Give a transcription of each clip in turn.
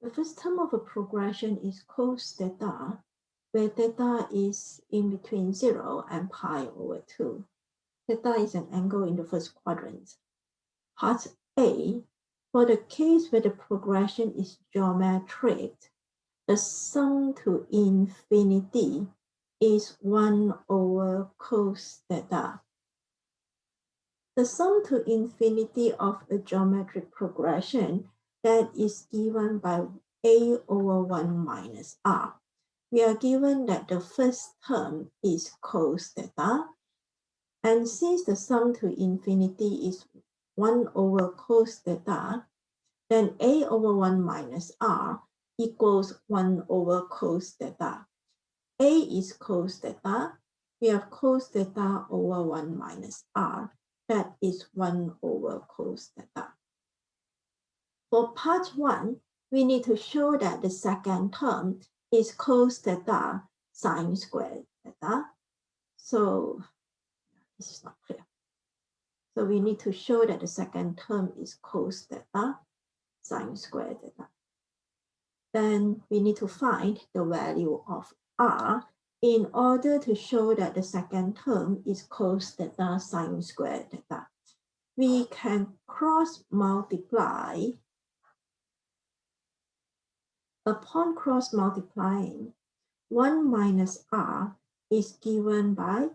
The first term of a progression is cos theta, where theta is in between 0 and pi over 2. Theta is an angle in the first quadrant. Part A, for the case where the progression is geometric, the sum to infinity is 1 over cos theta. The sum to infinity of a geometric progression that is given by a over 1 minus r. We are given that the first term is cos theta, and since the sum to infinity is 1 over cos theta, then a over 1 minus r equals 1 over cos theta. A is cos theta. We have cos theta over 1 minus r. That is 1 over cos theta. For part 1, we need to show that the second term is cos theta sine squared theta. So this is not clear. So we need to show that the second term is cos theta sine squared theta. Then we need to find the value of r in order to show that the second term is cos theta sine squared theta. We can cross multiply. Upon cross multiplying, 1 minus r is given by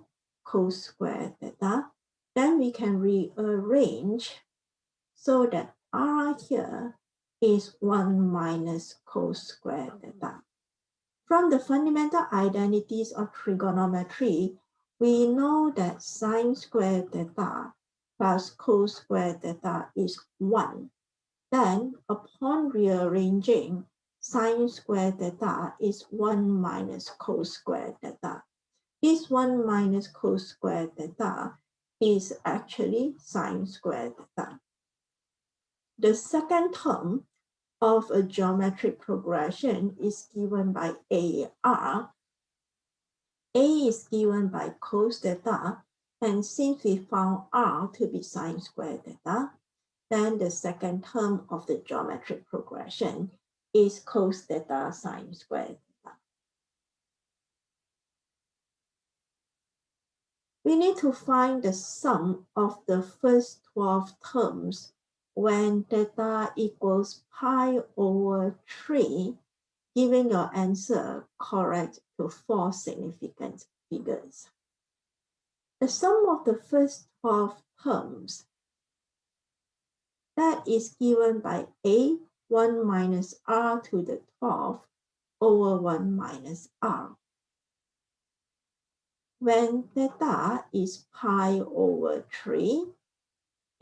cos squared theta. Then we can rearrange so that r here is 1 minus cos squared theta. From the fundamental identities of trigonometry, we know that sine squared theta plus cos squared theta is 1. Then, upon rearranging, sine squared theta is 1 minus cos squared theta. This 1 minus cos squared theta is actually sine squared theta. The second term of a geometric progression is given by AR. A is given by cos theta, and since we found R to be sine squared theta, then the second term of the geometric progression is cos theta sine squared theta. We need to find the sum of the first 12 terms when theta equals pi over 3, giving your answer correct to 4 significant figures. The sum of the first 12 terms that is given by a 1 minus r to the 12 over 1 minus r. When theta is pi over 3,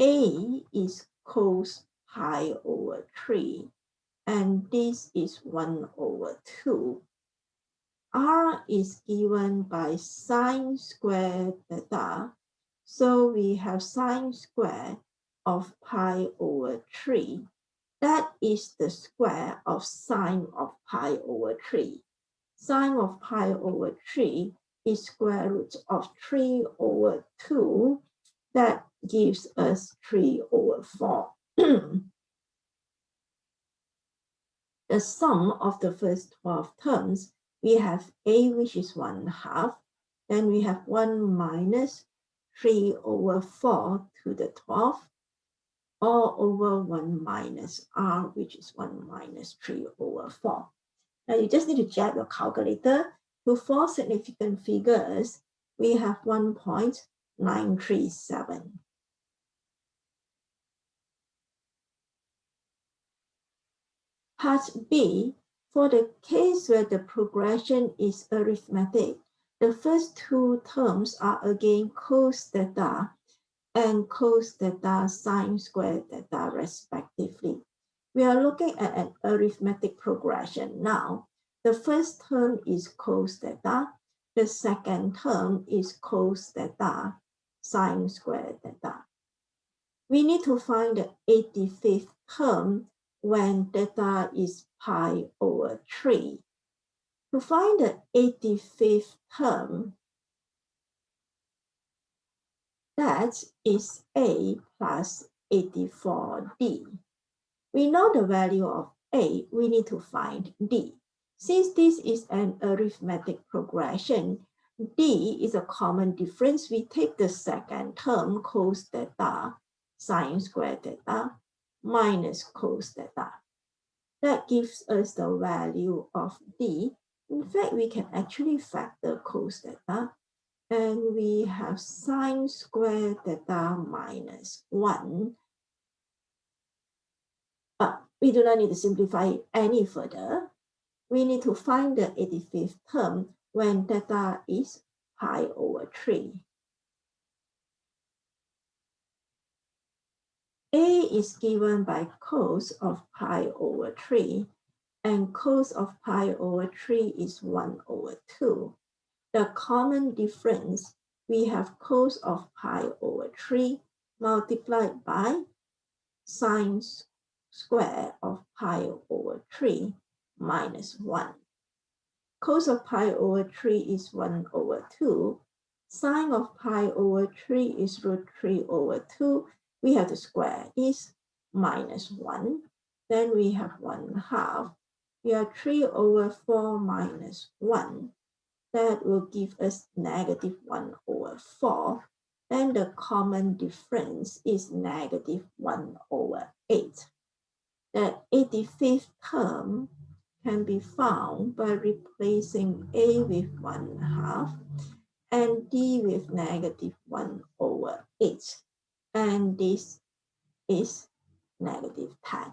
a is cos pi over 3, and this is 1 over 2. R is given by sine squared theta, so we have sine square of pi over 3. That is the square of sine of pi over 3. Sine of pi over 3 is square root of 3 over 2. That gives us 3 over 4. The sum of the first 12 terms, we have a, which is 1/2. Then we have 1 minus 3 over 4 to the 12, all over 1 minus r, which is 1 minus 3 over 4. Now you just need to jab your calculator to 4 significant figures. We have 1.937. Part B, for the case where the progression is arithmetic, the first 2 terms are again cos theta and cos theta sine squared theta respectively. We are looking at an arithmetic progression now. The first term is cos theta. The second term is cos theta sine squared theta. We need to find the 85th term when theta is pi over 3. To find the 85th term, that is a plus 84d. We know the value of A, we need to find D. Since this is an arithmetic progression, D is a common difference. We take the second term, cos theta, sine square theta, minus cos theta. That gives us the value of D. In fact, we can actually factor cos theta, and we have sine square theta minus 1. But we do not need to simplify any further. We need to find the 85th term when theta is pi over 3. A is given by cos of pi over 3, and cos of pi over 3 is 1 over 2. The common difference, we have cos of pi over 3 multiplied by sine square of pi over 3 minus 1. Cos of pi over 3 is 1 over 2. Sine of pi over 3 is root 3 over 2. We have to square this minus 1. Then we have 1/2. We have 3 over 4 minus 1. That will give us negative 1 over 4. And the common difference is negative 1 over 8. The 85th term can be found by replacing A with 1/2 and D with negative 1 over 8. And this is negative 10.